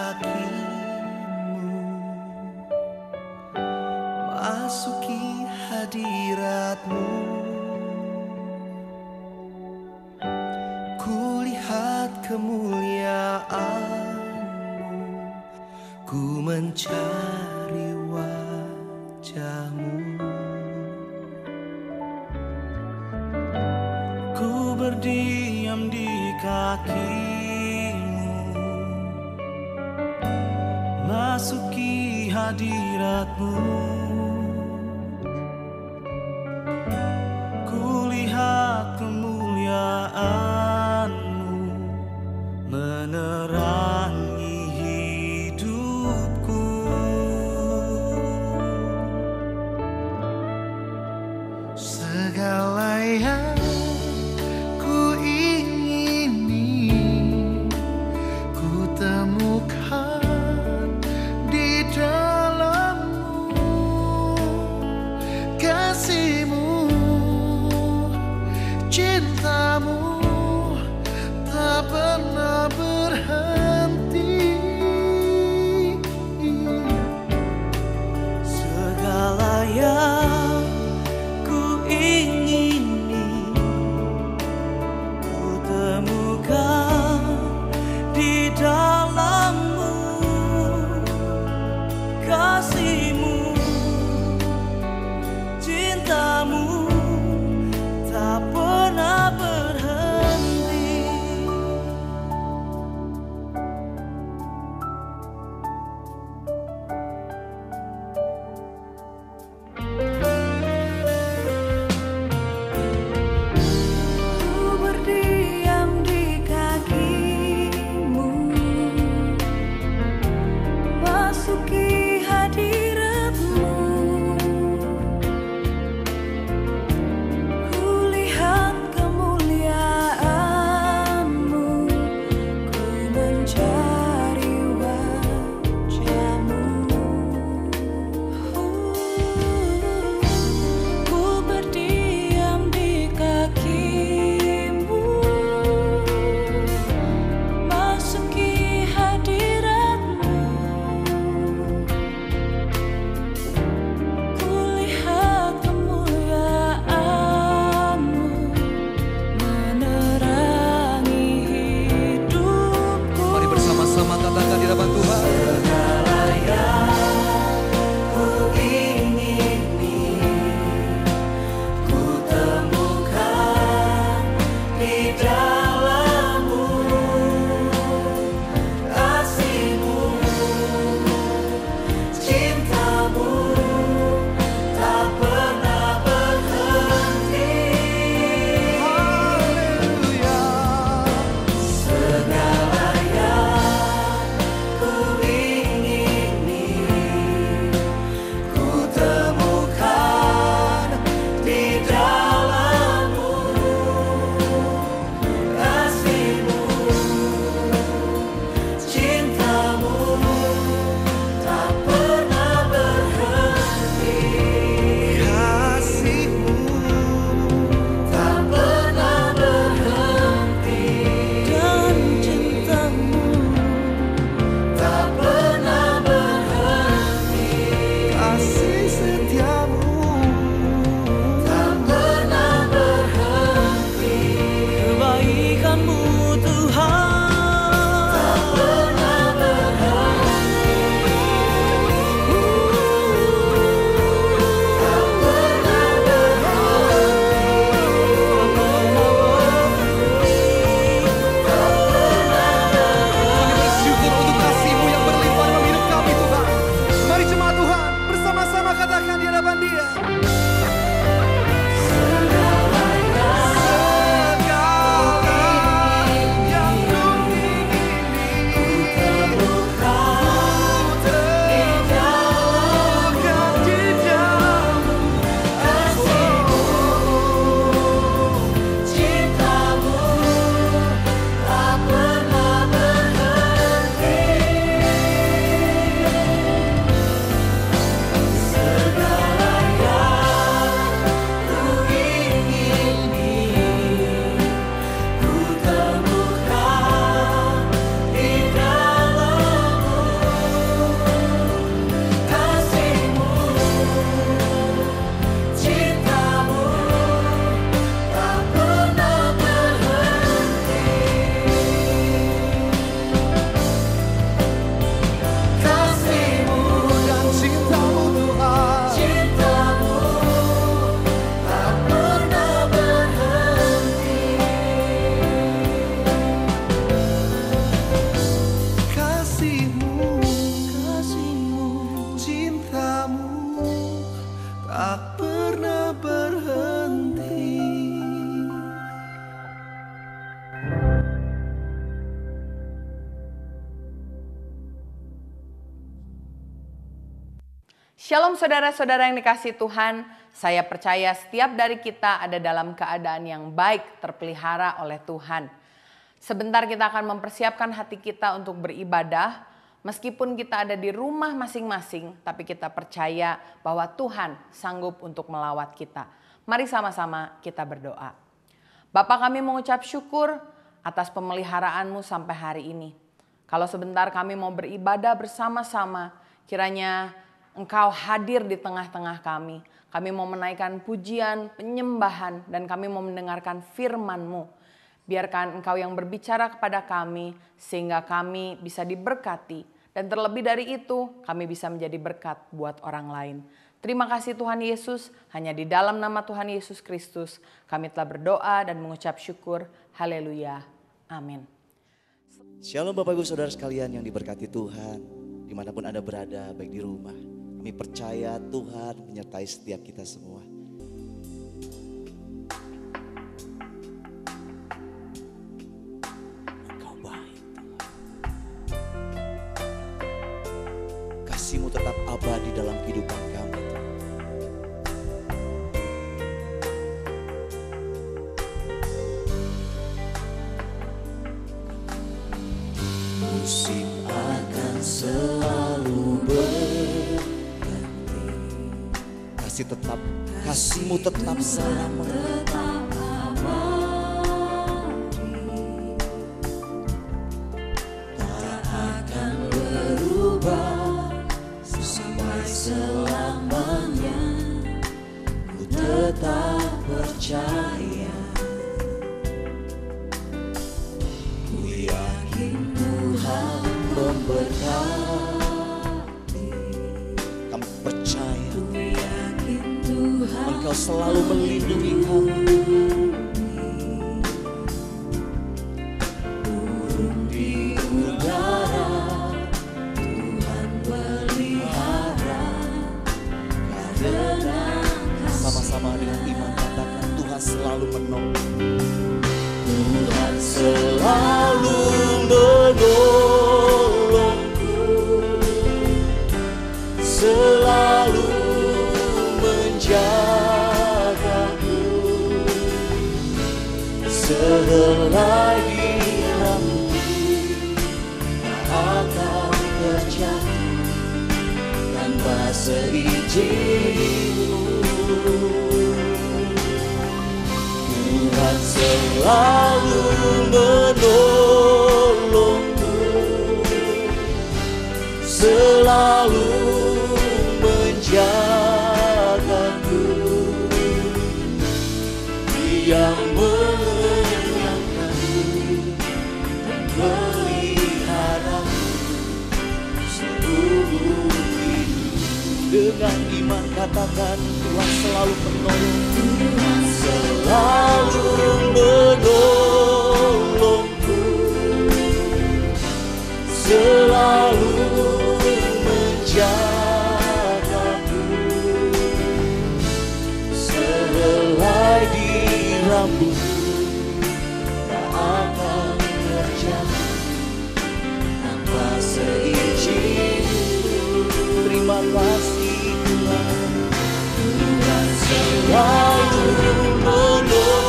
kakimu, masuki hadiratmu. Kulihat kemuliaanmu, ku mencari wajahmu. Ku berdiam di kakimu, masuki hadiratmu. Kulihat kemuliaanmu menerangi hidupku. Segala yang ku ingini ku temukan di dalam-Mu. Kasih-Mu, cinta-Mu tak pernah berhenti. Segala yang ku ingini ku temukan di dalam-Mu. Kasih-Mu, cinta-Mu tak pernah berhenti. Ku berdiam di kaki-Mu, masuki hadirat-Mu. Kulihat kemuliaan-Mu, ku mencari wajah-Mu. Ku berdiam di kaki-Mu, masuki hadirat-Mu. Kulihat kemuliaan-Mu menerangi hidupku. Mari bersama-sama katakan di hadapan Tuhan. Segala yang ku ingini ku temukan di dalam-Mu. Kasih-Mu, cinta-Mu tak pernah berhenti. Haleluya. Segala yang ku ingini ku temukan di dalam-Mu. Shalom saudara-saudara yang dikasihi Tuhan, saya percaya setiap dari kita ada dalam keadaan yang baik, terpelihara oleh Tuhan. Sebentar kita akan mempersiapkan hati kita untuk beribadah, meskipun kita ada di rumah masing-masing, tapi kita percaya bahwa Tuhan sanggup untuk melawat kita. Mari sama-sama kita berdoa. Bapa, kami mengucap syukur atas pemeliharaanmu sampai hari ini. Kalau sebentar kami mau beribadah bersama-sama, kiranya Engkau hadir di tengah-tengah kami. Kami mau menaikkan pujian, penyembahan, dan kami mau mendengarkan firman-Mu. Biarkan Engkau yang berbicara kepada kami, sehingga kami bisa diberkati. Dan terlebih dari itu, kami bisa menjadi berkat buat orang lain. Terima kasih Tuhan Yesus, hanya di dalam nama Tuhan Yesus Kristus, kami telah berdoa dan mengucap syukur. Haleluya. Amin. Shalom Bapak Ibu Saudara sekalian yang diberkati Tuhan, dimanapun Anda berada, baik di rumah. Kami percaya Tuhan menyertai setiap kita semua. Engkau baik Tuhan. Kasih-Mu tetap abadi dalam kehidupan kami Tuhan. Musim akan selalu kasih-Mu tetap selama. Tak akan berubah sampai selamanya. Ku tetap percaya. Ku yakin Tuhan memberkati. Kami percaya Engkau selalu melindungi kami. Burung di udara Tuhan pelihara. Karena sama-sama dengan iman katakan Tuhan selalu menolong. Tuhan selalu menolongku. Selalu menjagaku sehelai diramu, tak akan terjatuh tanpa seizin-Mu. Tuhan selalu menolongku, selalu menjagaku. Yang menyangkaku dan peliharaku seluruh hidup. Dengan iman katakan Tuhan selalu menolong. Tuhan selalu menolongku, selalu menjagaku sehelai rambut tak akan terjatuh tanpa seizin-Mu. Terima kasih Tuhan. Tuhan selalu menolongku,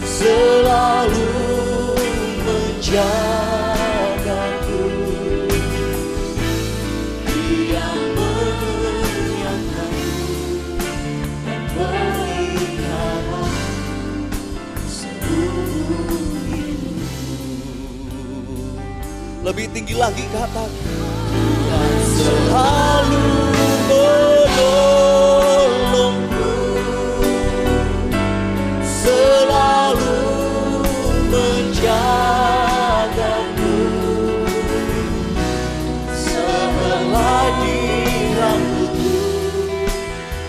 selalu menjagaku. Dia lebih tinggi lagi katakan Tuhan selalu menolongku, selalu menjagaku sehelai rambutku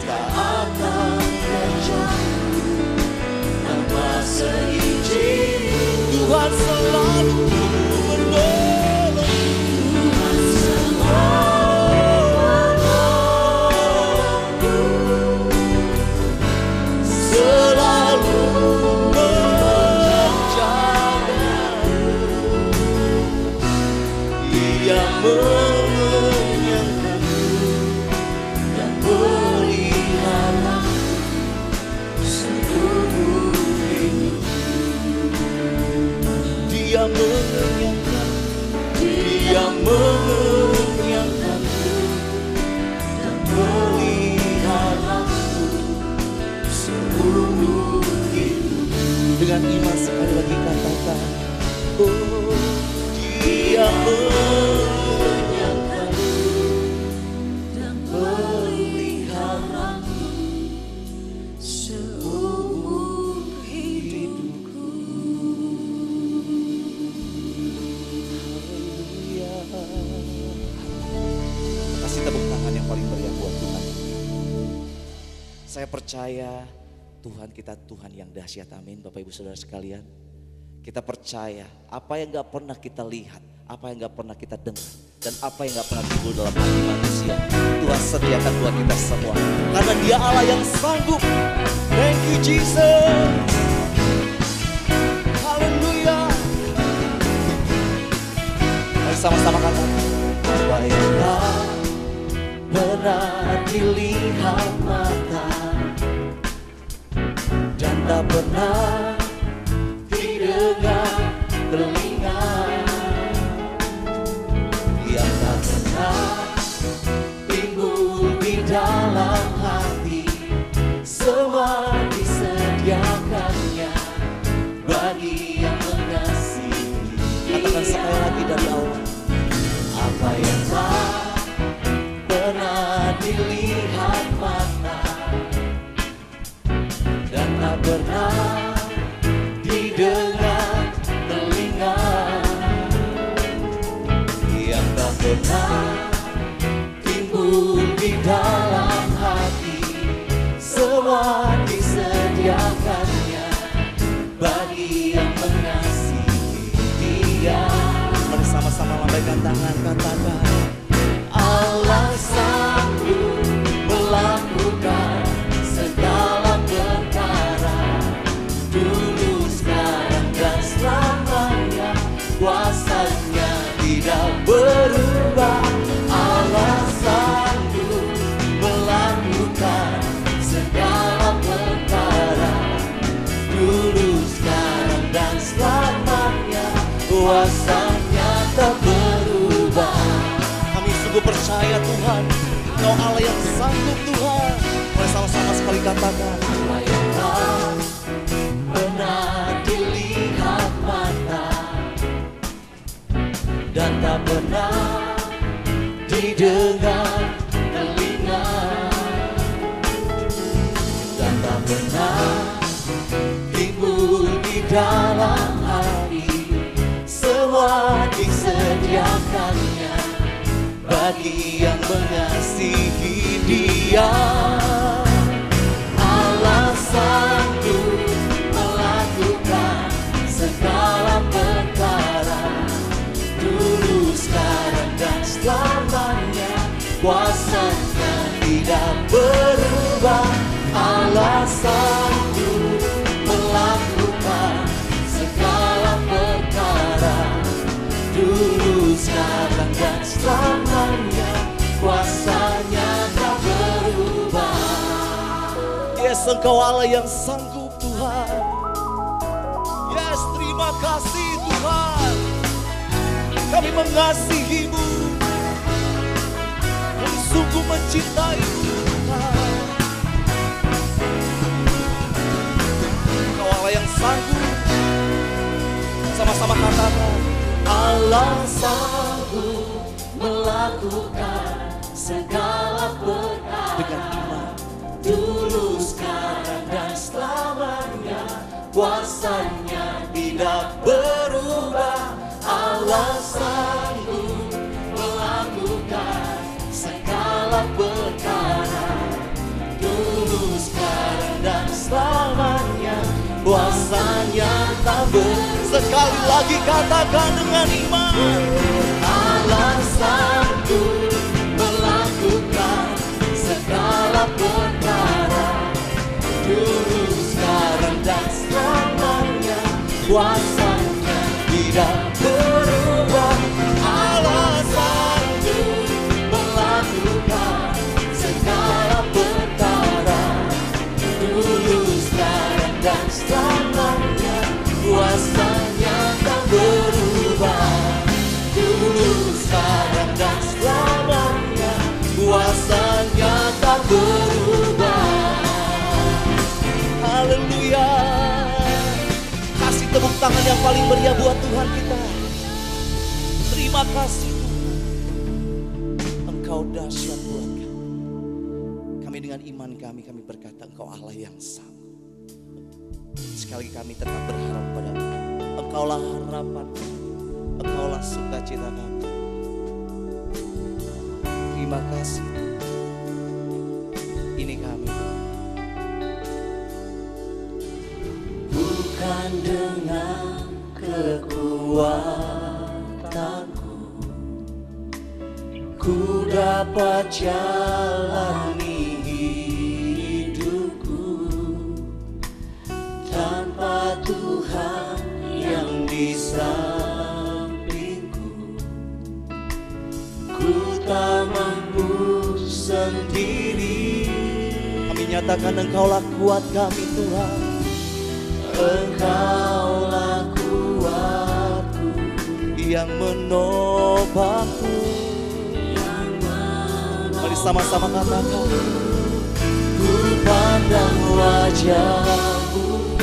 tak akan terjatuh tanpa seizin. Tuhan selalu yang Dengan iman sekali lagi katakan, oh Dia menyertai dan peliharaku seumur hidupku. Haleluya. Kasih tepuk tangan yang paling meriah buat Tuhan. Saya percaya Tuhan kita Tuhan yang dahsyat, amin. Bapak Ibu Saudara sekalian, kita percaya apa yang gak pernah kita lihat, apa yang gak pernah kita dengar, dan apa yang gak pernah timbul dalam hati manusia, Tuhan sediakan buat kita semua. Karena Dia Allah yang sanggup. Thank you Jesus. Haleluya. Mari sama-sama katakan, apa yang tak pernah dilihat mata dan tak pernah didengar telinga, yang tak pernah timbul di dalam hati, semua disediakannya bagi yang mengasihi. Katakan sekali lagi dari awal, apa yang tak pernah dilihat mata dan tak pernah didengar telinga, yang tak pernah timbul di dalam hati, semua disediakannya bagi yang mengasihi Dia. Mari sama-sama lambaikan tangan, katakan, Allah sanggup melakukan segala perkara, dulu, sekarang, dan selamanya. Kuasanya tidak berubah. Allah sanggup melakukan segala perkara, dulu, sekarang, dan selamanya. Kuasanya tak berubah. Kami sungguh percaya Tuhan, Engkau Allah yang sanggup Tuhan. Mari sama-sama sekali katakan, apa yang tak pernah dilihat mata dan tak pernah didengar telinga, dan tak pernah timbul di dalam hati, semua disediakannya bagi yang mengasihi Dia. Allah sanggup melakukan segala perkara, dulu, sekarang, dan selamanya. Kuasanya tidak berubah. Allah sanggup melakukan segala perkara, dulu, sekarang, dan selamanya. Kuasanya tak berubah. Yes, Engkau Allah yang sanggup Tuhan. Yes, terima kasih Tuhan. Kami mengasihi-Mu, kami sungguh mencintai-Mu Tuhan. Engkau Allah yang sanggup. Sama-sama katakan, Allah sanggup melakukan segala perkara, dengan iman, dulu, sekarang, dan selamanya. Kuasanya tidak berubah. Allah sanggup melakukan segala perkara, dulu, sekarang, dan selamanya. Kuasanya tak berubah. Sekali lagi katakan dengan iman, Allah sanggup melakukan segala perkara, dulu, sekarang, dan selamanya. Kuasanya tidak berubah. Allah sanggup melakukan segala perkara, dulu, sekarang, dan selamanya. Kuasanya tak berubah. Dulu, sekarang, dan selamanya. Kuasanya tak berubah. Haleluya. tepuk tangan yang paling meriah buat Tuhan kita. Terima kasih Tuhan. Engkau dahsyat buat kami. Kami dengan iman kami berkata Engkau Allah yang sanggup. Sekali lagi kami tetap berharap padamu. Engkaulah harapan, Engkaulah sukacita kami. Terima kasih. Ini kami. Bukan dengan kekuatanku ku dapat jalani hidupku tanpa Tuhan yang di sampingku. Ku tak mampu sendiri. Kami nyatakan Engkaulah kuat kami Tuhan. Engkaulah kuatku Yang menopangku. Mari sama-sama katakan. Ku pandang wajah-Mu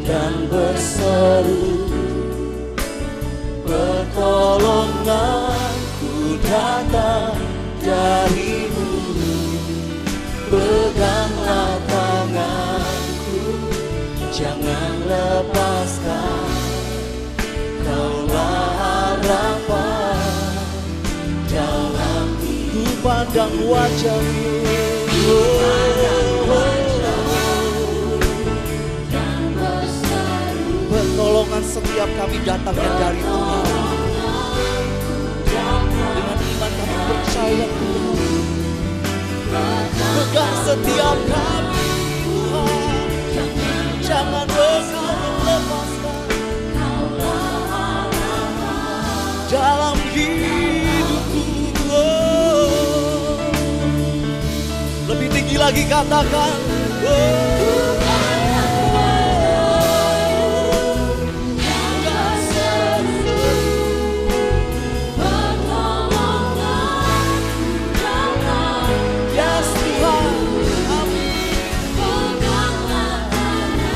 dan berseru, pertolonganku datang dari-Mu. Peganglah tanganku, jangan lepaskan. Kaulah harapan dalam Ku pandang wajah-Mu. Pertolongan setiap kami datangnya dari Tuhan. Dengan iman kami percaya Tuhan. Pegang setiap kami Tuhan. Jangan Engkau lepaskan dalam hidupku. Lebih tinggi lagi katakan. Yes Tuhan, amin.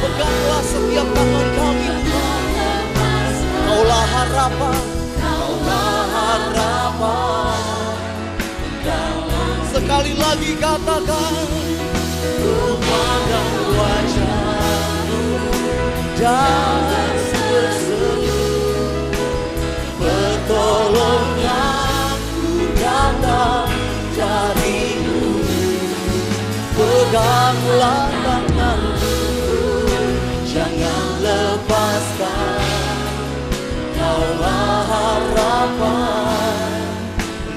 Peganglah setiap tangan kami Tuhan. Kaulah harapan, Kaulah harapan. Sekali lagi katakan. Ku pandang wajah-Mu dan berseru, pertolonganku datang dari-Mu. Peganglah tanganku, jangan lepaskan. Kaulah harapan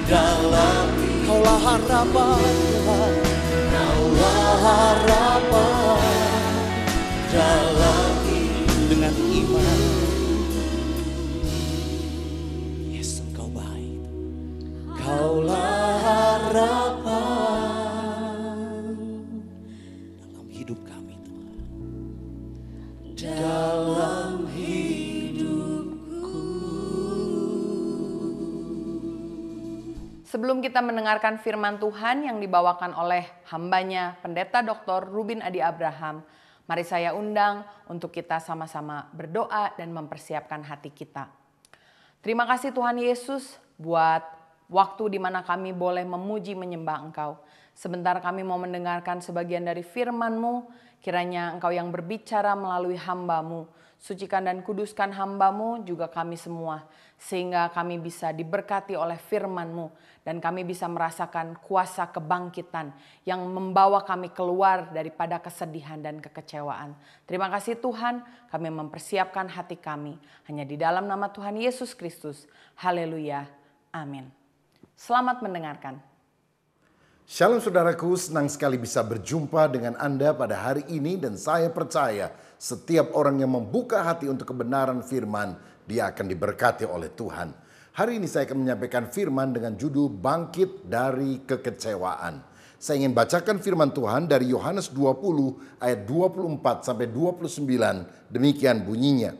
dalam, Kaulah harapan Tuhan. Kaulah harapan dalam dengan iman. Yes, Engkau baik. Kaulah harapan dalam hidup kami Tuhan. Dalam Sebelum kita mendengarkan firman Tuhan yang dibawakan oleh hambanya Pendeta Dr. Rubin Adi Abraham, mari saya undang untuk kita sama-sama berdoa dan mempersiapkan hati kita. Terima kasih Tuhan Yesus buat waktu di mana kami boleh memuji menyembah Engkau. Sebentar kami mau mendengarkan sebagian dari firman-Mu, kiranya Engkau yang berbicara melalui hamba-Mu. Sucikan dan kuduskan hamba-Mu juga kami semua, sehingga kami bisa diberkati oleh firman-Mu dan kami bisa merasakan kuasa kebangkitan yang membawa kami keluar daripada kesedihan dan kekecewaan. Terima kasih Tuhan, kami mempersiapkan hati kami hanya di dalam nama Tuhan Yesus Kristus. Haleluya, amin. Selamat mendengarkan. Shalom saudaraku, senang sekali bisa berjumpa dengan Anda pada hari ini dan saya percaya setiap orang yang membuka hati untuk kebenaran firman, dia akan diberkati oleh Tuhan. Hari ini saya akan menyampaikan firman dengan judul Bangkit dari Kekecewaan. Saya ingin bacakan firman Tuhan dari Yohanes 20 ayat 24 sampai 29, demikian bunyinya.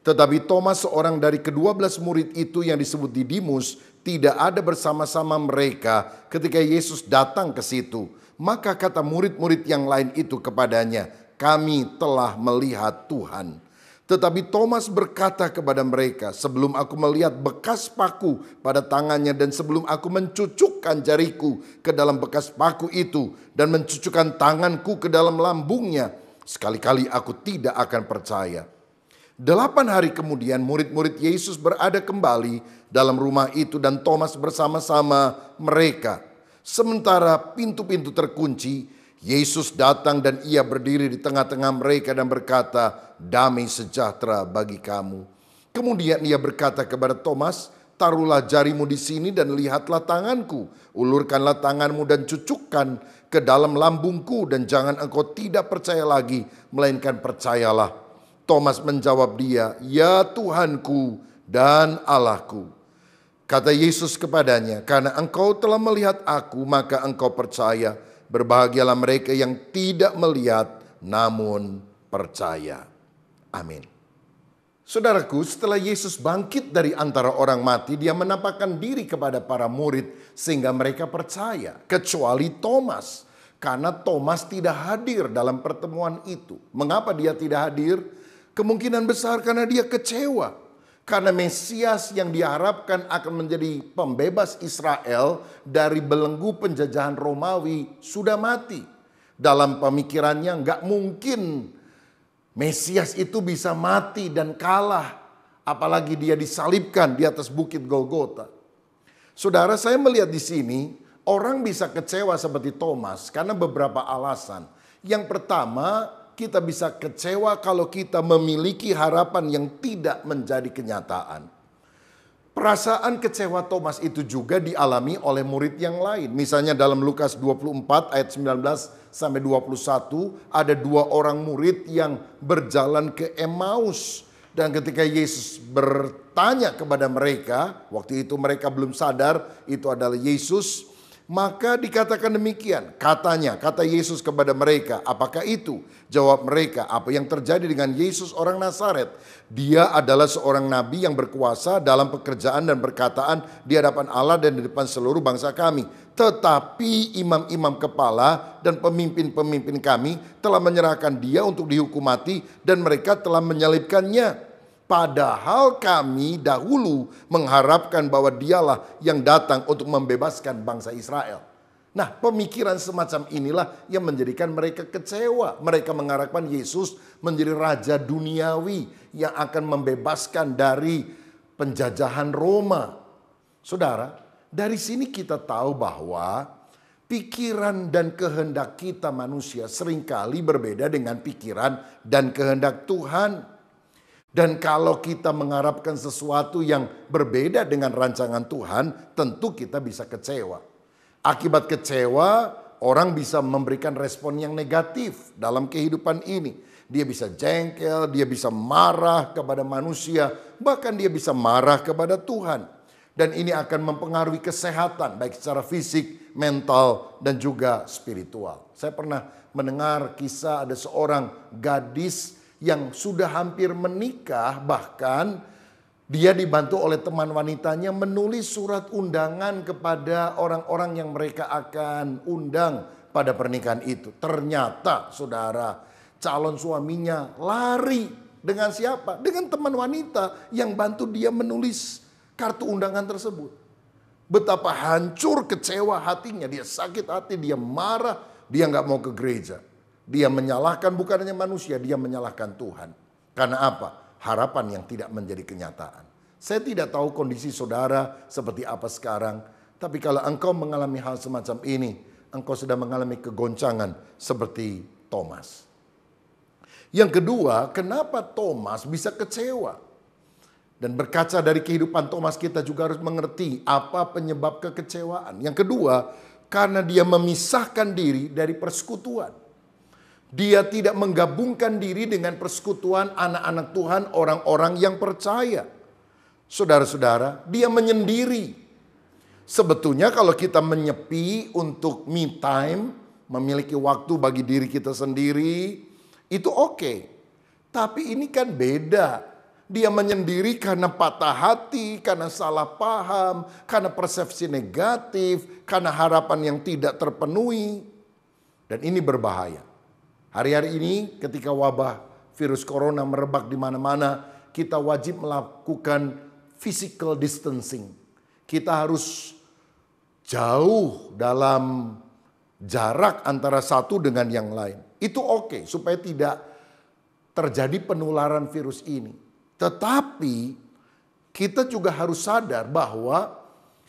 Tetapi Thomas, seorang dari ke-12 murid itu yang disebut Didimus, tidak ada bersama-sama mereka ketika Yesus datang ke situ. Maka kata murid-murid yang lain itu kepadanya, kami telah melihat Tuhan. Tetapi Thomas berkata kepada mereka, sebelum aku melihat bekas paku pada tangannya dan sebelum aku mencucukkan jariku ke dalam bekas paku itu dan mencucukkan tanganku ke dalam lambungnya, sekali-kali aku tidak akan percaya. 8 hari kemudian murid-murid Yesus berada kembali dalam rumah itu dan Thomas bersama-sama mereka. Sementara pintu-pintu terkunci, Yesus datang dan ia berdiri di tengah-tengah mereka dan berkata, damai sejahtera bagi kamu. Kemudian ia berkata kepada Thomas, taruhlah jarimu di sini dan lihatlah tanganku. Ulurkanlah tanganmu dan cucukkan ke dalam lambungku dan jangan engkau tidak percaya lagi, melainkan percayalah. Thomas menjawab dia, ya Tuhanku dan Allahku. Kata Yesus kepadanya, karena engkau telah melihat aku, maka engkau percaya. Berbahagialah mereka yang tidak melihat namun percaya. Amin. Saudaraku, setelah Yesus bangkit dari antara orang mati, dia menampakkan diri kepada para murid sehingga mereka percaya. Kecuali Thomas, karena Thomas tidak hadir dalam pertemuan itu. Mengapa dia tidak hadir? Kemungkinan besar karena dia kecewa. Karena Mesias yang diharapkan akan menjadi pembebas Israel dari belenggu penjajahan Romawi sudah mati. Dalam pemikirannya nggak mungkin Mesias itu bisa mati dan kalah. Apalagi dia disalibkan di atas bukit Golgota. Saudara, saya melihat di sini orang bisa kecewa seperti Thomas karena beberapa alasan. Yang pertama, kita bisa kecewa kalau kita memiliki harapan yang tidak menjadi kenyataan. Perasaan kecewa Thomas itu juga dialami oleh murid yang lain. Misalnya dalam Lukas 24 ayat 19 sampai 21 ada 2 orang murid yang berjalan ke Emmaus. Dan ketika Yesus bertanya kepada mereka, waktu itu mereka belum sadar itu adalah Yesus. Maka dikatakan demikian, kata Yesus kepada mereka, apakah itu? Jawab mereka, apa yang terjadi dengan Yesus orang Nazaret? Dia adalah seorang nabi yang berkuasa dalam pekerjaan dan perkataan di hadapan Allah dan di depan seluruh bangsa kami. Tetapi imam-imam kepala dan pemimpin-pemimpin kami telah menyerahkan dia untuk dihukum mati dan mereka telah menyalibkannya. Padahal kami dahulu mengharapkan bahwa dialah yang datang untuk membebaskan bangsa Israel. Nah, pemikiran semacam inilah yang menjadikan mereka kecewa. Mereka mengharapkan Yesus menjadi raja duniawi yang akan membebaskan dari penjajahan Roma. Saudara, dari sini kita tahu bahwa pikiran dan kehendak kita manusia seringkali berbeda dengan pikiran dan kehendak Tuhan. Dan kalau kita mengharapkan sesuatu yang berbeda dengan rancangan Tuhan, tentu kita bisa kecewa. Akibat kecewa, orang bisa memberikan respon yang negatif dalam kehidupan ini. Dia bisa jengkel, dia bisa marah kepada manusia, bahkan dia bisa marah kepada Tuhan. Dan ini akan mempengaruhi kesehatan, baik secara fisik, mental, dan juga spiritual. Saya pernah mendengar kisah ada seorang gadis yang sudah hampir menikah, bahkan dia dibantu oleh teman wanitanya menulis surat undangan kepada orang-orang yang mereka akan undang pada pernikahan itu. Ternyata saudara, calon suaminya lari dengan siapa? Dengan teman wanita yang bantu dia menulis kartu undangan tersebut. Betapa hancur kecewa hatinya, dia sakit hati, dia marah, dia nggak mau ke gereja. Dia menyalahkan bukan hanya manusia, dia menyalahkan Tuhan. Karena apa? Harapan yang tidak menjadi kenyataan. Saya tidak tahu kondisi saudara seperti apa sekarang. Tapi kalau engkau mengalami hal semacam ini, engkau sedang mengalami kegoncangan seperti Thomas. Yang kedua, kenapa Thomas bisa kecewa? Dan berkaca dari kehidupan Thomas, kita juga harus mengerti apa penyebab kekecewaan. Yang kedua, karena dia memisahkan diri dari persekutuan. Dia tidak menggabungkan diri dengan persekutuan anak-anak Tuhan, orang-orang yang percaya. Saudara-saudara, dia menyendiri. Sebetulnya kalau kita menyepi untuk me time, memiliki waktu bagi diri kita sendiri, itu oke. Tapi ini kan beda. Dia menyendiri karena patah hati, karena salah paham, karena persepsi negatif, karena harapan yang tidak terpenuhi. Dan ini berbahaya. Hari-hari ini ketika wabah virus corona merebak di mana-mana, kita wajib melakukan physical distancing. Kita harus jauh dalam jarak antara satu dengan yang lain. Itu oke, supaya tidak terjadi penularan virus ini. Tetapi kita juga harus sadar bahwa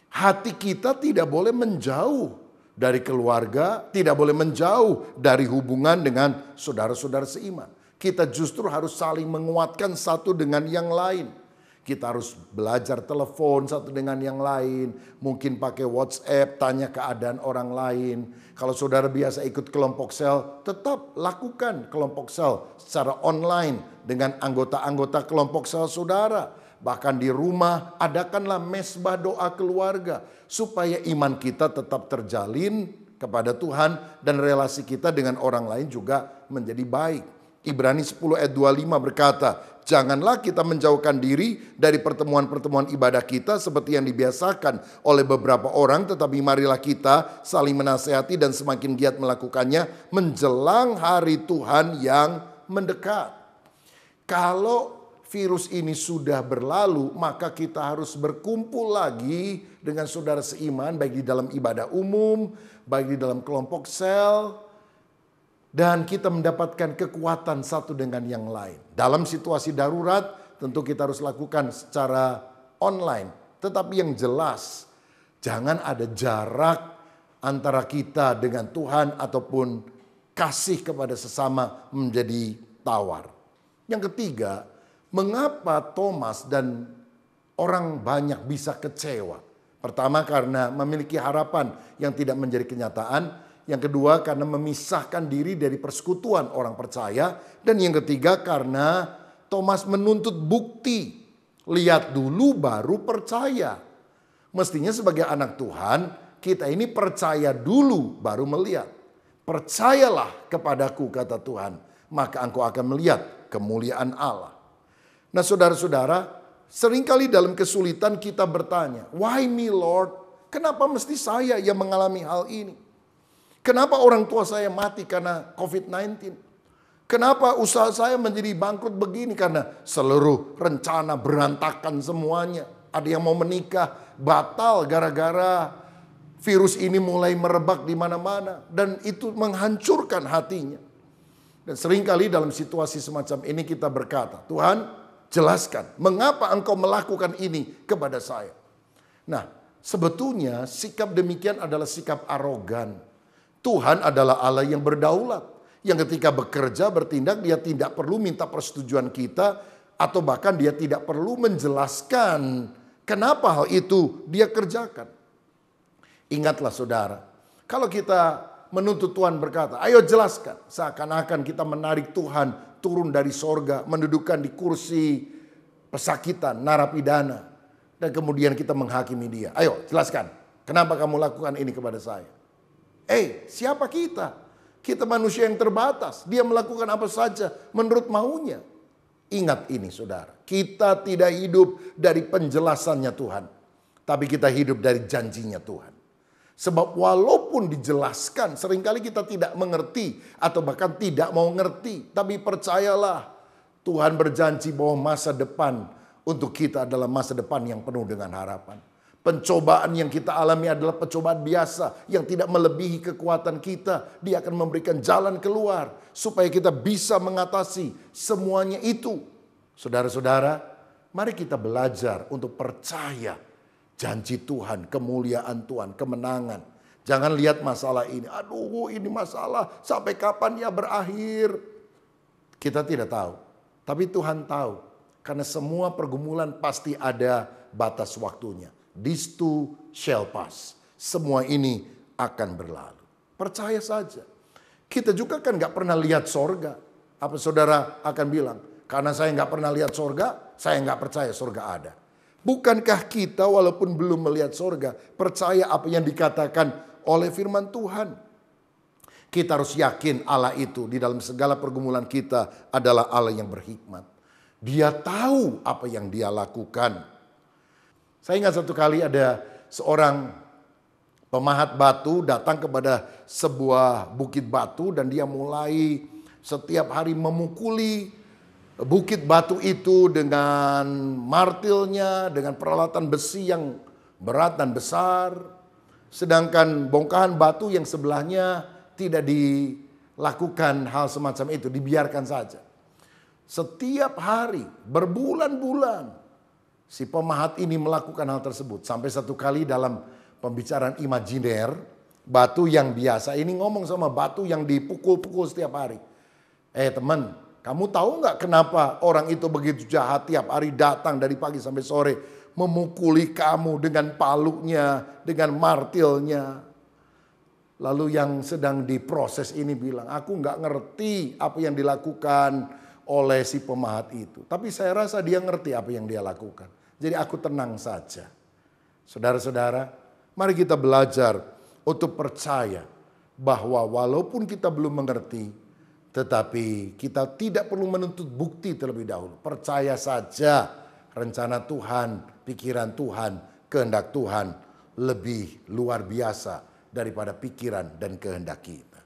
hati kita tidak boleh menjauh dari keluarga, tidak boleh menjauh dari hubungan dengan saudara-saudara seiman. Kita justru harus saling menguatkan satu dengan yang lain. Kita harus belajar telepon satu dengan yang lain. Mungkin pakai WhatsApp, tanya keadaan orang lain. Kalau saudara biasa ikut kelompok sel, tetap lakukan kelompok sel secara online dengan anggota-anggota kelompok sel saudara. Bahkan di rumah, adakanlah mesbah doa keluarga. Supaya iman kita tetap terjalin kepada Tuhan dan relasi kita dengan orang lain juga menjadi baik. Ibrani 10 ayat 25 berkata, janganlah kita menjauhkan diri dari pertemuan-pertemuan ibadah kita seperti yang dibiasakan oleh beberapa orang, tetapi marilah kita saling menasehati dan semakin giat melakukannya menjelang hari Tuhan yang mendekat. Kalau virus ini sudah berlalu, maka kita harus berkumpul lagi dengan saudara seiman, baik di dalam ibadah umum, baik di dalam kelompok sel, dan kita mendapatkan kekuatan satu dengan yang lain. Dalam situasi darurat, tentu kita harus lakukan secara online. Tetapi yang jelas, jangan ada jarak antara kita dengan Tuhan ataupun kasih kepada sesama menjadi tawar. Yang ketiga, mengapa Thomas dan orang banyak bisa kecewa? Pertama, karena memiliki harapan yang tidak menjadi kenyataan. Yang kedua, karena memisahkan diri dari persekutuan orang percaya. Dan yang ketiga, karena Thomas menuntut bukti. Lihat dulu baru percaya. Mestinya sebagai anak Tuhan, kita ini percaya dulu baru melihat. Percayalah kepadaku, kata Tuhan, maka engkau akan melihat kemuliaan Allah. Nah saudara-saudara, seringkali dalam kesulitan kita bertanya, why me Lord? Kenapa mesti saya yang mengalami hal ini? Kenapa orang tua saya mati karena COVID-19? Kenapa usaha saya menjadi bangkrut begini? Karena seluruh rencana berantakan semuanya. Ada yang mau menikah, batal gara-gara virus ini mulai merebak di mana-mana. Dan itu menghancurkan hatinya. Dan seringkali dalam situasi semacam ini kita berkata, Tuhan jelaskan, mengapa engkau melakukan ini kepada saya? Nah, sebetulnya sikap demikian adalah sikap arogan. Tuhan adalah Allah yang berdaulat. Yang ketika bekerja, bertindak, dia tidak perlu minta persetujuan kita. Atau bahkan dia tidak perlu menjelaskan kenapa hal itu dia kerjakan. Ingatlah saudara, kalau kita menuntut Tuhan berkata, ayo jelaskan. Seakan-akan kita menarik Tuhan turun dari sorga, mendudukkan di kursi pesakitan, narapidana. Dan kemudian kita menghakimi dia. Ayo jelaskan, kenapa kamu lakukan ini kepada saya? Siapa kita? Kita manusia yang terbatas. Dia melakukan apa saja menurut maunya. Ingat ini saudara. Kita tidak hidup dari penjelasannya Tuhan. Tapi kita hidup dari janjinya Tuhan. Sebab walaupun dijelaskan, seringkali kita tidak mengerti. Atau bahkan tidak mau ngerti. Tapi percayalah, Tuhan berjanji bahwa masa depan untuk kita adalah masa depan yang penuh dengan harapan. Pencobaan yang kita alami adalah pencobaan biasa yang tidak melebihi kekuatan kita. Dia akan memberikan jalan keluar supaya kita bisa mengatasi semuanya itu. Saudara-saudara, mari kita belajar untuk percaya janji Tuhan, kemuliaan Tuhan, kemenangan. Jangan lihat masalah ini. Aduh, ini masalah sampai kapan ya berakhir? Kita tidak tahu. Tapi Tuhan tahu. Karena semua pergumulan pasti ada batas waktunya. This too shall pass. Semua ini akan berlalu. Percaya saja. Kita juga kan gak pernah lihat sorga. Apa saudara akan bilang? Karena saya gak pernah lihat sorga, saya gak percaya sorga ada. Bukankah kita walaupun belum melihat sorga, percaya apa yang dikatakan oleh firman Tuhan? Kita harus yakin Allah itu di dalam segala pergumulan kita adalah Allah yang berhikmat. Dia tahu apa yang dia lakukan. Saya ingat satu kali ada seorang pemahat batu datang kepada sebuah bukit batu dan dia mulai setiap hari memukuli bukit batu itu dengan martilnya, dengan peralatan besi yang berat dan besar. Sedangkan bongkahan batu yang sebelahnya tidak dilakukan hal semacam itu, dibiarkan saja. Setiap hari, berbulan-bulan, si pemahat ini melakukan hal tersebut. Sampai satu kali dalam pembicaraan imajiner, batu yang biasa ini ngomong sama batu yang dipukul-pukul setiap hari. Teman, kamu tahu nggak kenapa orang itu begitu jahat tiap hari datang dari pagi sampai sore, memukuli kamu dengan palunya, dengan martilnya. Lalu yang sedang diproses ini bilang, aku nggak ngerti apa yang dilakukan oleh si pemahat itu. Tapi saya rasa dia ngerti apa yang dia lakukan. Jadi aku tenang saja. Saudara-saudara, mari kita belajar untuk percaya bahwa walaupun kita belum mengerti, tetapi kita tidak perlu menuntut bukti terlebih dahulu. Percaya saja rencana Tuhan, pikiran Tuhan, kehendak Tuhan lebih luar biasa daripada pikiran dan kehendak kita.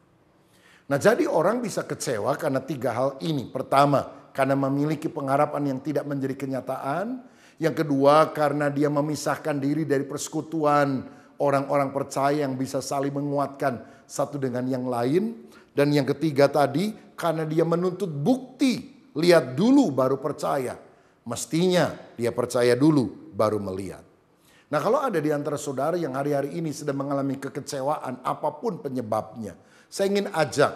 Nah, jadi orang bisa kecewa karena 3 hal ini. Pertama, karena memiliki pengharapan yang tidak menjadi kenyataan. Yang kedua, karena dia memisahkan diri dari persekutuan orang-orang percaya yang bisa saling menguatkan satu dengan yang lain. Dan yang ketiga tadi, karena dia menuntut bukti. Lihat dulu baru percaya. Mestinya dia percaya dulu baru melihat. Nah, kalau ada di antara saudara yang hari-hari ini sedang mengalami kekecewaan apapun penyebabnya, saya ingin ajak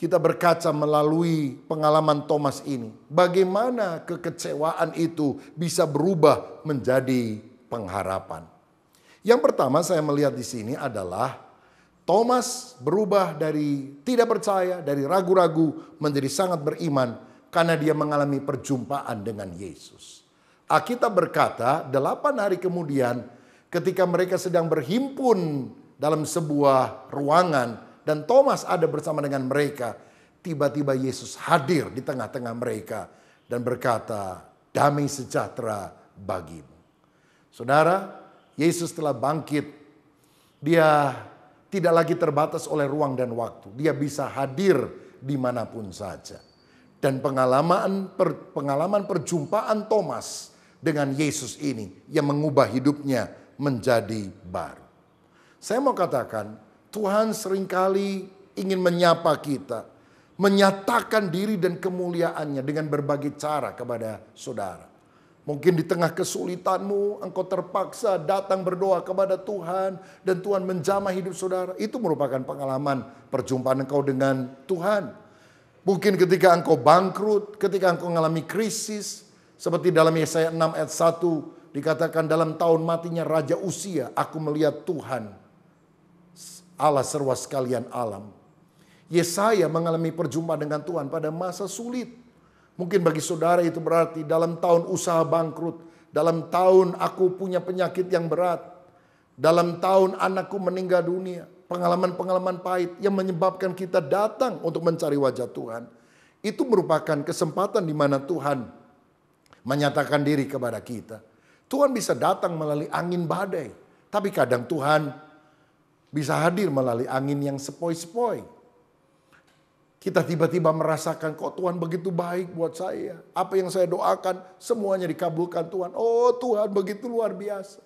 kita berkaca melalui pengalaman Thomas ini. Bagaimana kekecewaan itu bisa berubah menjadi pengharapan. Yang pertama saya melihat di sini adalah Thomas berubah dari tidak percaya, dari ragu-ragu menjadi sangat beriman karena dia mengalami perjumpaan dengan Yesus. Alkitab berkata 8 hari kemudian ketika mereka sedang berhimpun dalam sebuah ruangan dan Thomas ada bersama dengan mereka, tiba-tiba Yesus hadir di tengah-tengah mereka dan berkata, damai sejahtera bagimu. Saudara, Yesus telah bangkit. Dia tidak lagi terbatas oleh ruang dan waktu. Dia bisa hadir dimanapun saja. Dan pengalaman perjumpaan Thomas dengan Yesus ini yang mengubah hidupnya menjadi baru. Saya mau katakan, Tuhan seringkali ingin menyapa kita, menyatakan diri dan kemuliaannya dengan berbagai cara kepada saudara. Mungkin di tengah kesulitanmu, engkau terpaksa datang berdoa kepada Tuhan dan Tuhan menjamah hidup saudara. Itu merupakan pengalaman perjumpaan engkau dengan Tuhan. Mungkin ketika engkau bangkrut, ketika engkau mengalami krisis, seperti dalam Yesaya 6 ayat 1 dikatakan dalam tahun matinya Raja Uzia, aku melihat Tuhan, Allah serwa sekalian alam. Yesaya mengalami perjumpaan dengan Tuhan pada masa sulit. Mungkin bagi saudara itu berarti dalam tahun usaha bangkrut, dalam tahun aku punya penyakit yang berat, dalam tahun anakku meninggal dunia. Pengalaman-pengalaman pahit yang menyebabkan kita datang untuk mencari wajah Tuhan. Itu merupakan kesempatan di mana Tuhan menyatakan diri kepada kita. Tuhan bisa datang melalui angin badai. Tapi kadang Tuhan bisa hadir melalui angin yang sepoi-sepoi. Kita tiba-tiba merasakan kok Tuhan begitu baik buat saya. Apa yang saya doakan semuanya dikabulkan Tuhan. Oh Tuhan begitu luar biasa.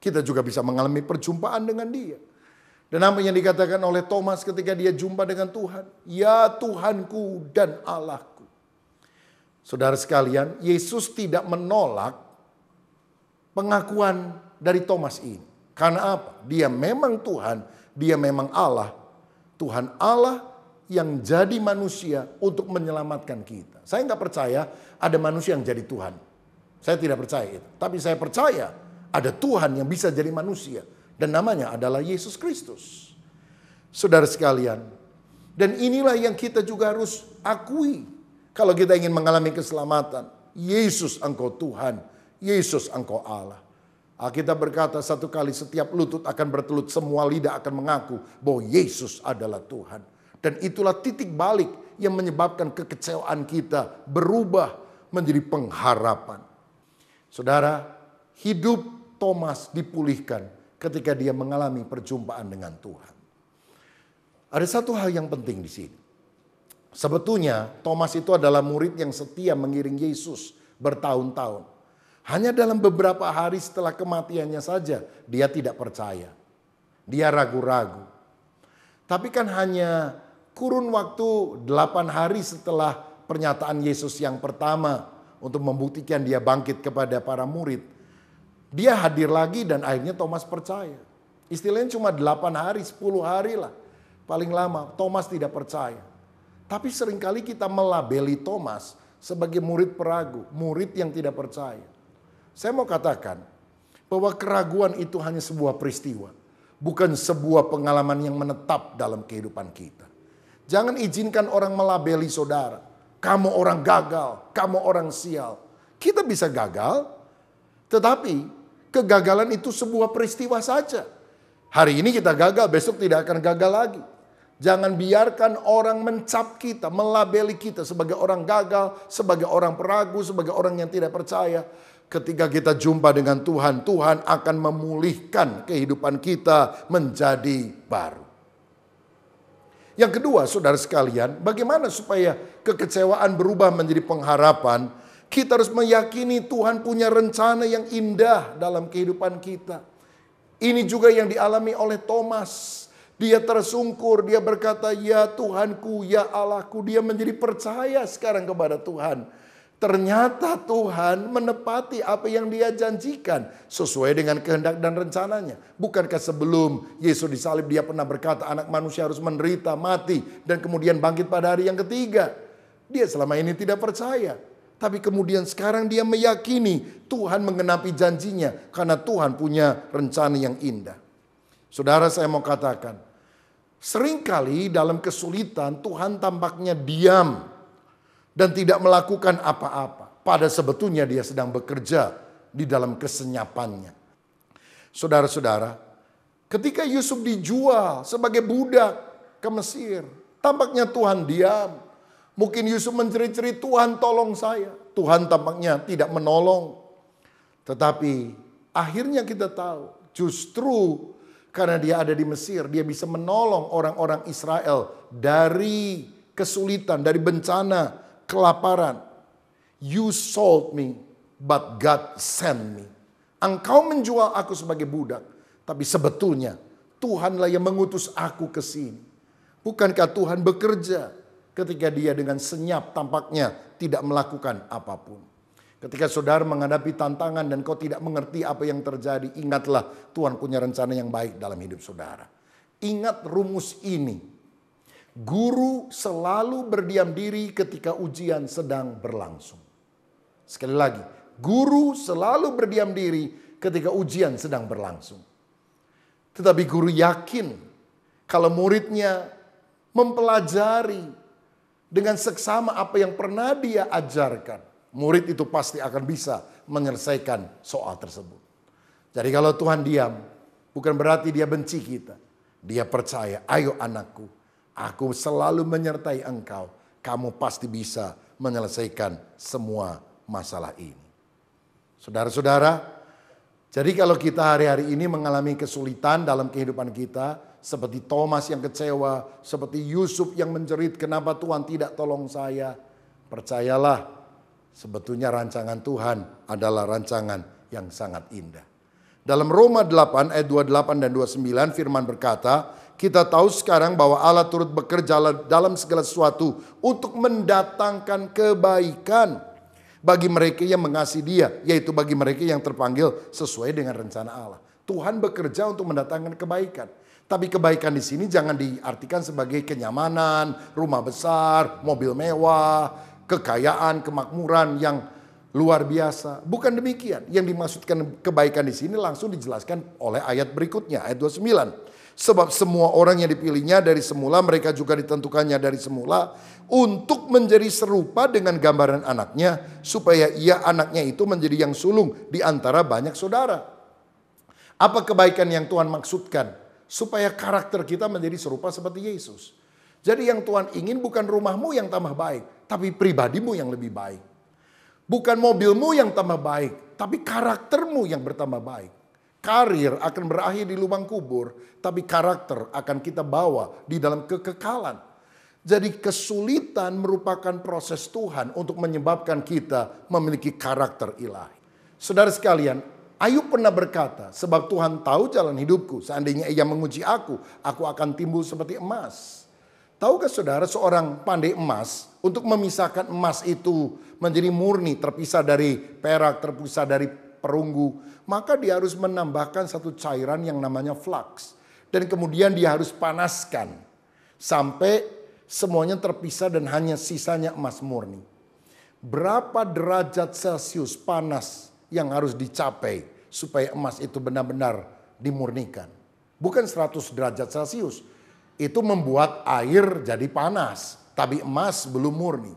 Kita juga bisa mengalami perjumpaan dengan Dia. Dan apa yang dikatakan oleh Thomas ketika dia jumpa dengan Tuhan. Ya Tuhanku dan Allahku. Saudara sekalian, Yesus tidak menolak pengakuan dari Thomas ini. Karena apa? Dia memang Tuhan, dia memang Allah. Tuhan Allah yang jadi manusia untuk menyelamatkan kita. Saya nggak percaya ada manusia yang jadi Tuhan. Saya tidak percaya itu. Tapi saya percaya ada Tuhan yang bisa jadi manusia. Dan namanya adalah Yesus Kristus. Saudara sekalian. Dan inilah yang kita juga harus akui. Kalau kita ingin mengalami keselamatan. Yesus engkau Tuhan. Yesus engkau Allah. Alkitab berkata satu kali setiap lutut akan bertelut. Semua lidah akan mengaku bahwa Yesus adalah Tuhan. Dan itulah titik balik yang menyebabkan kekecewaan kita berubah menjadi pengharapan. Saudara, hidup Thomas dipulihkan ketika dia mengalami perjumpaan dengan Tuhan. Ada satu hal yang penting di sini. Sebetulnya Thomas itu adalah murid yang setia mengiring Yesus bertahun-tahun. Hanya dalam beberapa hari setelah kematiannya saja dia tidak percaya. Dia ragu-ragu. Tapi kan hanya kurun waktu 8 hari setelah pernyataan Yesus yang pertama untuk membuktikan dia bangkit kepada para murid. Dia hadir lagi dan akhirnya Thomas percaya. Istilahnya cuma 8 hari, 10 hari lah. Paling lama Thomas tidak percaya. Tapi seringkali kita melabeli Thomas sebagai murid peragu, murid yang tidak percaya. Saya mau katakan bahwa keraguan itu hanya sebuah peristiwa, bukan sebuah pengalaman yang menetap dalam kehidupan kita. Jangan izinkan orang melabeli saudara. Kamu orang gagal, kamu orang sial. Kita bisa gagal, tetapi kegagalan itu sebuah peristiwa saja. Hari ini kita gagal, besok tidak akan gagal lagi. Jangan biarkan orang mencap kita, melabeli kita sebagai orang gagal, sebagai orang peragu, sebagai orang yang tidak percaya. Ketika kita jumpa dengan Tuhan, Tuhan akan memulihkan kehidupan kita menjadi baru. Yang kedua, saudara sekalian, bagaimana supaya kekecewaan berubah menjadi pengharapan? Kita harus meyakini Tuhan punya rencana yang indah dalam kehidupan kita. Ini juga yang dialami oleh Thomas. Dia tersungkur, dia berkata, ya Tuhanku, ya Allahku. Dia menjadi percaya sekarang kepada Tuhan. Ternyata Tuhan menepati apa yang dia janjikan sesuai dengan kehendak dan rencananya. Bukankah sebelum Yesus disalib dia pernah berkata anak manusia harus menderita, mati, dan kemudian bangkit pada hari yang ketiga. Dia selama ini tidak percaya. Tapi kemudian sekarang dia meyakini Tuhan menggenapi janjinya karena Tuhan punya rencana yang indah. Saudara, saya mau katakan, seringkali dalam kesulitan Tuhan tampaknya diam dan tidak melakukan apa-apa. Pada sebetulnya dia sedang bekerja di dalam kesenyapannya. Saudara-saudara, ketika Yusuf dijual sebagai budak ke Mesir, tampaknya Tuhan diam. Mungkin Yusuf mencerit-cerit, Tuhan tolong saya. Tuhan tampaknya tidak menolong. Tetapi akhirnya kita tahu justru karena dia ada di Mesir, dia bisa menolong orang-orang Israel dari kesulitan, dari bencana, kelaparan. You sold me, but God sent me. Engkau menjual aku sebagai budak, tapi sebetulnya Tuhanlah yang mengutus aku ke sini. Bukankah Tuhan bekerja ketika dia dengan senyap tampaknya tidak melakukan apapun? Ketika saudara menghadapi tantangan dan kau tidak mengerti apa yang terjadi, ingatlah Tuhan punya rencana yang baik dalam hidup saudara. Ingat rumus ini. Guru selalu berdiam diri ketika ujian sedang berlangsung. Sekali lagi, guru selalu berdiam diri ketika ujian sedang berlangsung. Tetapi guru yakin kalau muridnya mempelajari dengan seksama apa yang pernah dia ajarkan, murid itu pasti akan bisa menyelesaikan soal tersebut. Jadi kalau Tuhan diam, bukan berarti dia benci kita. Dia percaya, ayo anakku, aku selalu menyertai engkau. Kamu pasti bisa menyelesaikan semua masalah ini. Saudara-saudara, jadi kalau kita hari-hari ini mengalami kesulitan dalam kehidupan kita, seperti Thomas yang kecewa, seperti Yusuf yang menjerit, kenapa Tuhan tidak tolong saya? Percayalah, sebetulnya rancangan Tuhan adalah rancangan yang sangat indah. Dalam Roma 8 ayat 28 dan 29 firman berkata, kita tahu sekarang bahwa Allah turut bekerja dalam segala sesuatu untuk mendatangkan kebaikan bagi mereka yang mengasihi Dia, yaitu bagi mereka yang terpanggil sesuai dengan rencana Allah. Tuhan bekerja untuk mendatangkan kebaikan. Tapi kebaikan di sini jangan diartikan sebagai kenyamanan, rumah besar, mobil mewah, kekayaan, kemakmuran yang luar biasa. Bukan demikian. Yang dimaksudkan kebaikan di sini langsung dijelaskan oleh ayat berikutnya, ayat 29. Sebab semua orang yang dipilihnya dari semula, mereka juga ditentukannya dari semula untuk menjadi serupa dengan gambaran anaknya, supaya ia anaknya itu menjadi yang sulung di antara banyak saudara. Apa kebaikan yang Tuhan maksudkan? Supaya karakter kita menjadi serupa seperti Yesus. Jadi yang Tuhan ingin bukan rumahmu yang tambah baik, tapi pribadimu yang lebih baik. Bukan mobilmu yang tambah baik, tapi karaktermu yang bertambah baik. Karir akan berakhir di lubang kubur, tapi karakter akan kita bawa di dalam kekekalan. Jadi kesulitan merupakan proses Tuhan untuk menyebabkan kita memiliki karakter ilahi. Saudara sekalian, Ayub pernah berkata, sebab Tuhan tahu jalan hidupku. Seandainya ia menguji aku akan timbul seperti emas. Tahukah saudara, seorang pandai emas, untuk memisahkan emas itu menjadi murni, terpisah dari perak, terpisah dari perunggu, maka dia harus menambahkan satu cairan yang namanya flux. Dan kemudian dia harus panaskan sampai semuanya terpisah dan hanya sisanya emas murni. Berapa derajat Celcius panas yang harus dicapai supaya emas itu benar-benar dimurnikan? Bukan 100 derajat Celcius. Itu membuat air jadi panas, tapi emas belum murni.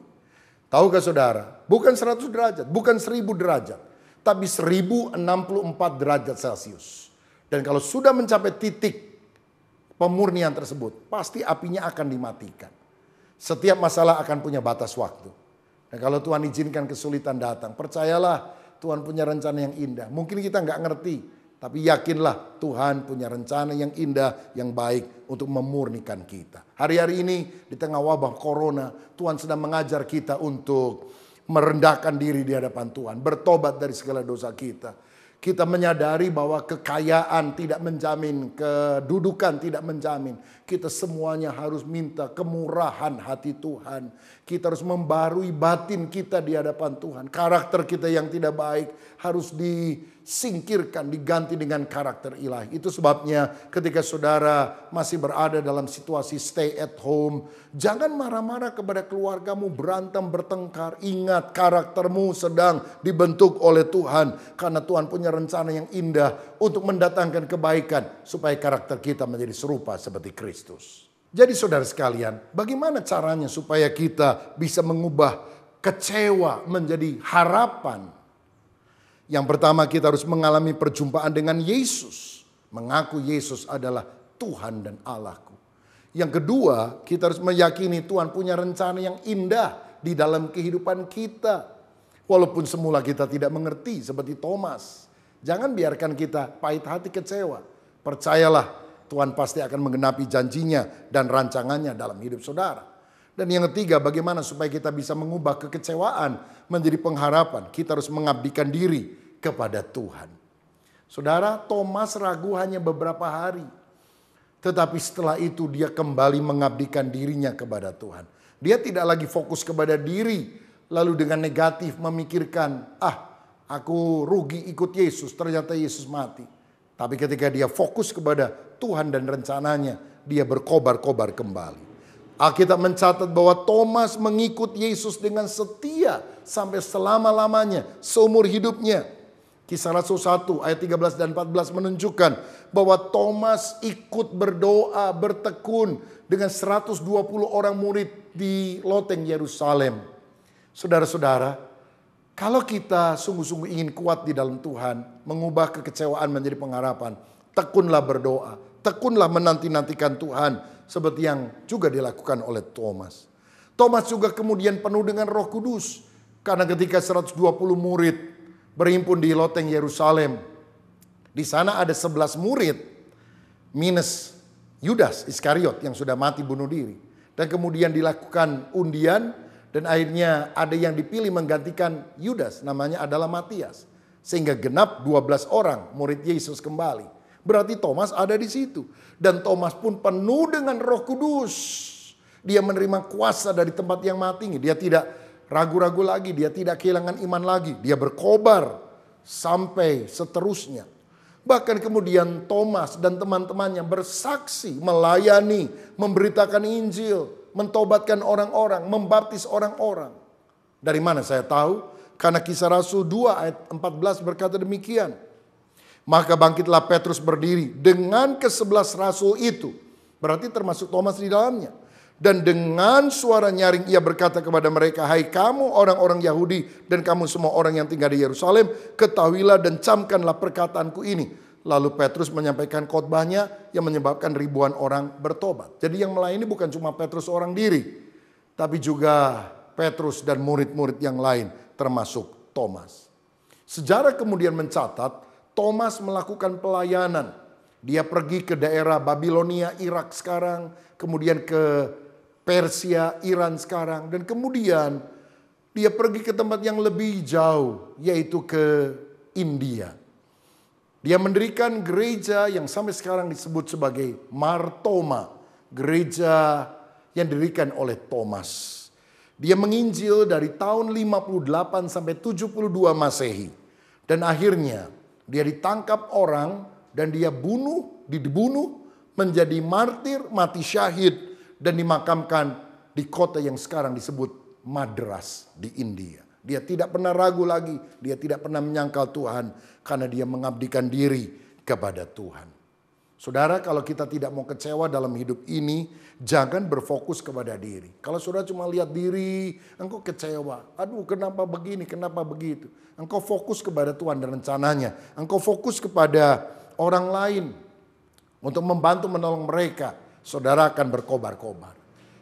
Tahukah saudara? Bukan 100 derajat, bukan 1000 derajat, tapi 1064 derajat Celcius. Dan kalau sudah mencapai titik pemurnian tersebut, pasti apinya akan dimatikan. Setiap masalah akan punya batas waktu. Dan kalau Tuhan izinkan kesulitan datang, percayalah Tuhan punya rencana yang indah. Mungkin kita nggak ngerti, tapi yakinlah Tuhan punya rencana yang indah, yang baik untuk memurnikan kita. Hari-hari ini di tengah wabah corona, Tuhan sedang mengajar kita untuk merendahkan diri di hadapan Tuhan, bertobat dari segala dosa kita. Kita menyadari bahwa kekayaan tidak menjamin, kedudukan tidak menjamin. Kita semuanya harus minta kemurahan hati Tuhan. Kita harus membarui batin kita di hadapan Tuhan. Karakter kita yang tidak baik harus disingkirkan, diganti dengan karakter ilahi. Itu sebabnya ketika saudara masih berada dalam situasi stay at home, jangan marah-marah kepada keluargamu, berantem, bertengkar. Ingat, karaktermu sedang dibentuk oleh Tuhan. Karena Tuhan punya rencana yang indah untuk mendatangkan kebaikan supaya karakter kita menjadi serupa seperti Kristus. Jadi saudara sekalian, bagaimana caranya supaya kita bisa mengubah kecewa menjadi harapan? Yang pertama, kita harus mengalami perjumpaan dengan Yesus. Mengaku Yesus adalah Tuhan dan Allahku. Yang kedua, kita harus meyakini Tuhan punya rencana yang indah di dalam kehidupan kita. Walaupun semula kita tidak mengerti seperti Thomas. Jangan biarkan kita pahit hati kecewa. Percayalah, Tuhan pasti akan menggenapi janjinya dan rancangannya dalam hidup saudara. Dan yang ketiga, bagaimana supaya kita bisa mengubah kekecewaan menjadi pengharapan? Kita harus mengabdikan diri kepada Tuhan. Saudara, Thomas ragu hanya beberapa hari. Tetapi setelah itu dia kembali mengabdikan dirinya kepada Tuhan. Dia tidak lagi fokus kepada diri, lalu dengan negatif memikirkan, aku rugi ikut Yesus, ternyata Yesus mati. Tapi ketika dia fokus kepada Tuhan dan rencananya, dia berkobar-kobar kembali. Alkitab mencatat bahwa Thomas mengikut Yesus dengan setia sampai selama-lamanya, seumur hidupnya. Kisah Rasul 1 ayat 13 dan 14 menunjukkan bahwa Thomas ikut berdoa, bertekun dengan 120 orang murid di loteng Yerusalem. Saudara-saudara, kalau kita sungguh-sungguh ingin kuat di dalam Tuhan, mengubah kekecewaan menjadi pengharapan, tekunlah berdoa, tekunlah menanti-nantikan Tuhan, seperti yang juga dilakukan oleh Thomas. Thomas juga kemudian penuh dengan Roh Kudus, karena ketika 120 murid berhimpun di loteng Yerusalem, di sana ada 11 murid, minus Yudas Iskariot yang sudah mati bunuh diri. Dan kemudian dilakukan undian, dan akhirnya ada yang dipilih menggantikan Yudas, namanya adalah Matias. Sehingga genap 12 orang murid Yesus kembali. Berarti Thomas ada di situ. Dan Thomas pun penuh dengan Roh Kudus. Dia menerima kuasa dari tempat yang mati. Dia tidak ragu-ragu lagi, dia tidak kehilangan iman lagi. Dia berkobar sampai seterusnya. Bahkan kemudian Thomas dan teman-temannya bersaksi, melayani, memberitakan Injil, mentobatkan orang-orang, membaptis orang-orang. Dari mana saya tahu? Karena Kisah Rasul 2 ayat 14 berkata demikian. Maka bangkitlah Petrus berdiri dengan ke-11 rasul itu. Berarti termasuk Thomas di dalamnya. Dan dengan suara nyaring ia berkata kepada mereka, hai kamu orang-orang Yahudi dan kamu semua orang yang tinggal di Yerusalem, ketahuilah dan camkanlah perkataanku ini. Lalu Petrus menyampaikan khotbahnya yang menyebabkan ribuan orang bertobat. Jadi yang melayani bukan cuma Petrus seorang diri, tapi juga Petrus dan murid-murid yang lain termasuk Thomas. Sejarah kemudian mencatat Thomas melakukan pelayanan. Dia pergi ke daerah Babilonia, Irak sekarang, kemudian ke Persia, Iran sekarang. Dan kemudian dia pergi ke tempat yang lebih jauh, yaitu ke India. Dia mendirikan gereja yang sampai sekarang disebut sebagai Mar Thoma, gereja yang didirikan oleh Thomas. Dia menginjil dari tahun 58 sampai 72 Masehi. Dan akhirnya dia ditangkap orang dan dia dibunuh menjadi martir, mati syahid dan dimakamkan di kota yang sekarang disebut Madras di India. Dia tidak pernah ragu lagi, dia tidak pernah menyangkal Tuhan karena dia mengabdikan diri kepada Tuhan. Saudara, kalau kita tidak mau kecewa dalam hidup ini, jangan berfokus kepada diri. Kalau saudara cuma lihat diri, engkau kecewa. Aduh, kenapa begini, kenapa begitu. Engkau fokus kepada Tuhan dan rencananya. Engkau fokus kepada orang lain untuk membantu menolong mereka. Saudara akan berkobar-kobar.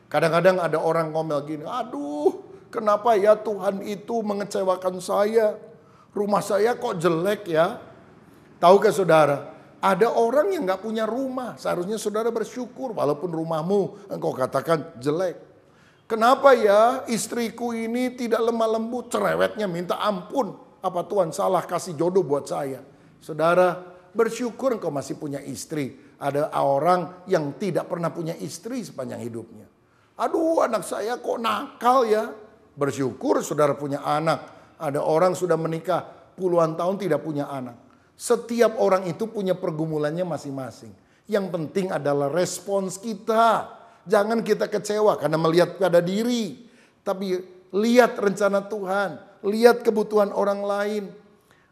Kadang-kadang ada orang ngomel gini, aduh, kenapa ya Tuhan itu mengecewakan saya? Rumah saya kok jelek ya? Tahukah saudara? Ada orang yang gak punya rumah. Seharusnya saudara bersyukur walaupun rumahmu engkau katakan jelek. Kenapa ya istriku ini tidak lemah lembut, cerewetnya minta ampun. Apa Tuhan salah kasih jodoh buat saya? Saudara, bersyukur engkau masih punya istri. Ada orang yang tidak pernah punya istri sepanjang hidupnya. Aduh, anak saya kok nakal ya? Bersyukur saudara punya anak. Ada orang sudah menikah puluhan tahun tidak punya anak. Setiap orang itu punya pergumulannya masing-masing. Yang penting adalah respons kita. Jangan kita kecewa karena melihat pada diri. Tapi lihat rencana Tuhan. Lihat kebutuhan orang lain.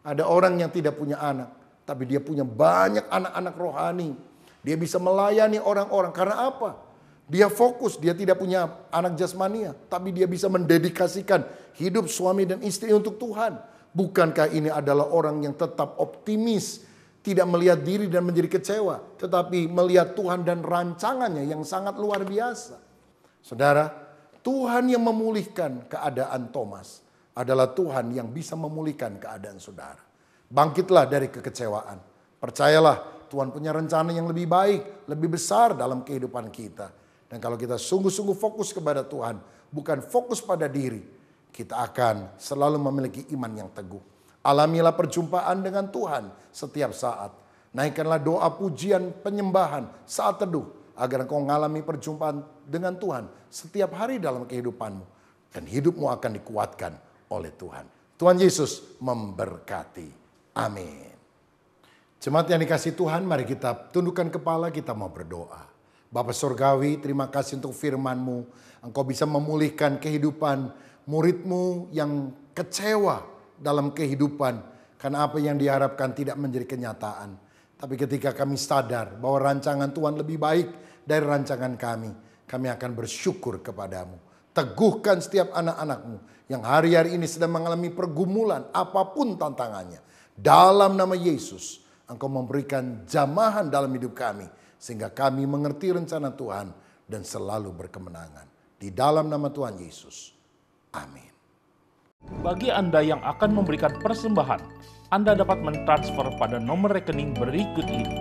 Ada orang yang tidak punya anak. Tapi dia punya banyak anak-anak rohani. Dia bisa melayani orang-orang. Karena apa? Dia fokus. Dia tidak punya anak jasmania. Tapi dia bisa mendedikasikan hidup suami dan istri untuk Tuhan. Bukankah ini adalah orang yang tetap optimis, tidak melihat diri dan menjadi kecewa, tetapi melihat Tuhan dan rancangannya yang sangat luar biasa. Saudara, Tuhan yang memulihkan keadaan Thomas adalah Tuhan yang bisa memulihkan keadaan saudara. Bangkitlah dari kekecewaan. Percayalah Tuhan punya rencana yang lebih baik, lebih besar dalam kehidupan kita. Dan kalau kita sungguh-sungguh fokus kepada Tuhan, bukan fokus pada diri, kita akan selalu memiliki iman yang teguh. Alamilah perjumpaan dengan Tuhan setiap saat. Naikkanlah doa pujian penyembahan saat teduh. Agar engkau mengalami perjumpaan dengan Tuhan setiap hari dalam kehidupanmu. Dan hidupmu akan dikuatkan oleh Tuhan. Tuhan Yesus memberkati. Amin. Jemaat yang dikasihi Tuhan, mari kita tundukkan kepala, kita mau berdoa. Bapa Surgawi, terima kasih untuk firman-Mu. Engkau bisa memulihkan kehidupan murid-Mu yang kecewa dalam kehidupan karena apa yang diharapkan tidak menjadi kenyataan. Tapi ketika kami sadar bahwa rancangan Tuhan lebih baik dari rancangan kami akan bersyukur kepadamu. Teguhkan setiap anak-anak-Mu yang hari-hari ini sedang mengalami pergumulan apapun tantangannya. Dalam nama Yesus, Engkau memberikan jamahan dalam hidup kami sehingga kami mengerti rencana Tuhan dan selalu berkemenangan. Di dalam nama Tuhan Yesus. Amin. Bagi Anda yang akan memberikan persembahan, Anda dapat mentransfer pada nomor rekening berikut ini.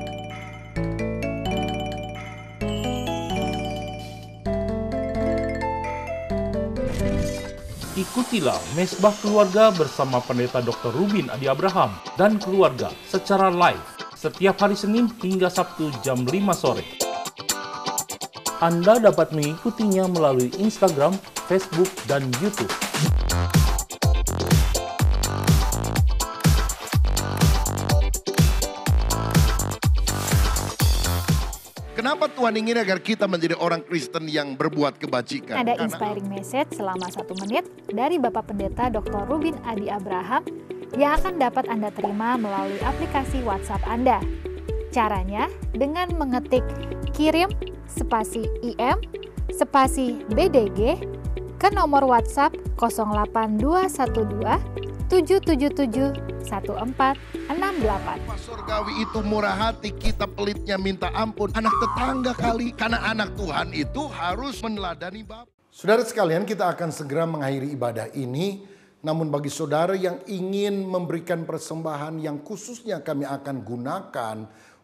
Ikutilah Mesbah Keluarga bersama Pendeta Dr. Rubin Adi Abraham dan keluarga secara live setiap hari Senin hingga Sabtu jam 5 sore. Anda dapat mengikutinya melalui Instagram, Facebook, dan YouTube. Kenapa Tuhan ingin agar kita menjadi orang Kristen yang berbuat kebajikan? Ada inspiring message selama 1 menit dari Bapak Pendeta Dr. Rubin Adi Abraham yang akan dapat Anda terima melalui aplikasi WhatsApp Anda. Caranya dengan mengetik kirim spasi IM spasi BDG ke nomor WhatsApp 08212 777 1468. Pak Surgawi itu murah hati, kita pelitnya minta ampun. Anak tetangga kali, karena anak Tuhan itu harus meneladani Bapa. Saudara sekalian, kita akan segera mengakhiri ibadah ini. Namun bagi saudara yang ingin memberikan persembahan yang khususnya kami akan gunakan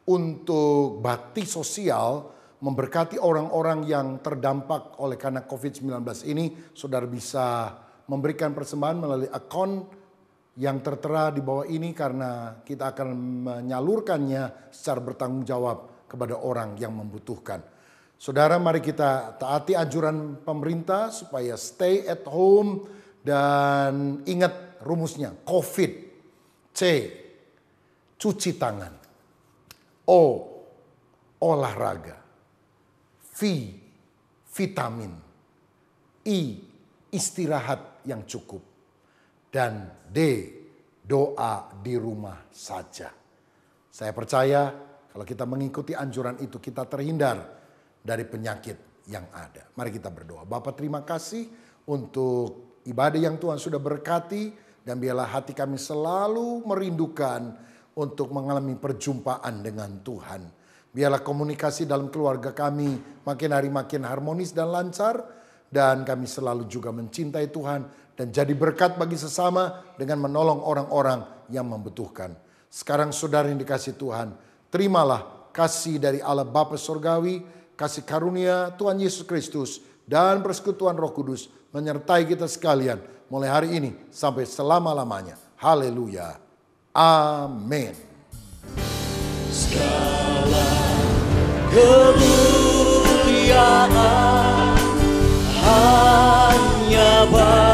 untuk bakti sosial, memberkati orang-orang yang terdampak oleh karena COVID-19 ini. Saudara bisa memberikan persembahan melalui akun yang tertera di bawah ini karena kita akan menyalurkannya secara bertanggung jawab kepada orang yang membutuhkan. Saudara, mari kita taati anjuran pemerintah supaya stay at home dan ingat rumusnya. COVID, C, cuci tangan, O, olahraga, V, vitamin, I, istirahat yang cukup, dan D, doa di rumah saja. Saya percaya kalau kita mengikuti anjuran itu kita terhindar dari penyakit yang ada. Mari kita berdoa. Bapa, terima kasih untuk ibadah yang Tuhan sudah berkati, dan biarlah hati kami selalu merindukan untuk mengalami perjumpaan dengan Tuhan. Biarlah komunikasi dalam keluarga kami makin hari makin harmonis dan lancar, dan kami selalu juga mencintai Tuhan dan jadi berkat bagi sesama dengan menolong orang-orang yang membutuhkan. Sekarang saudara yang dikasih Tuhan, terimalah kasih dari Allah Bapa Surgawi, kasih karunia Tuhan Yesus Kristus, dan persekutuan Roh Kudus menyertai kita sekalian mulai hari ini sampai selama-lamanya. Haleluya. Amin. Segala kemuliaan hanya bagi